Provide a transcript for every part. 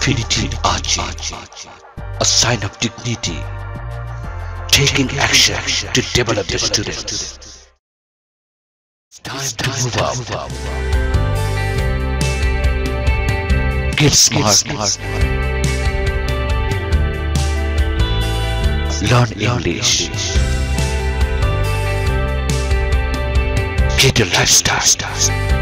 Infinity Ahzee, a sign of dignity, taking action to develop the students. Time to move up. Get smart. Learn English. Get a lifestyle.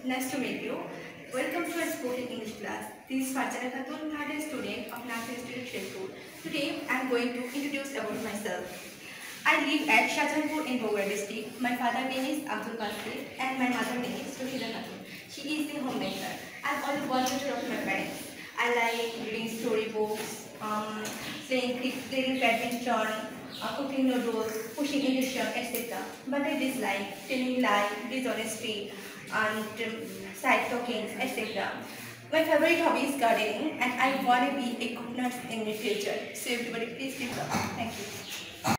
Nice to meet you. Welcome to our spoken English class. This is Fajra Khatun, a student of National Institute Shirpur. Today I am going to introduce about myself. I live at Shahjahanpur in Bogor district. My father name is Ahzee and my mother name is Khatun. She is the homemaker. I am only one daughter of my parents. I like reading storybooks, playing badminton, cooking noodles, pushing induction, etc. But I dislike telling lies, dishonesty, and side talking, etc. My favorite hobby is gardening, and I want to be a good nurse in the future. So everybody, please give up. Thank you.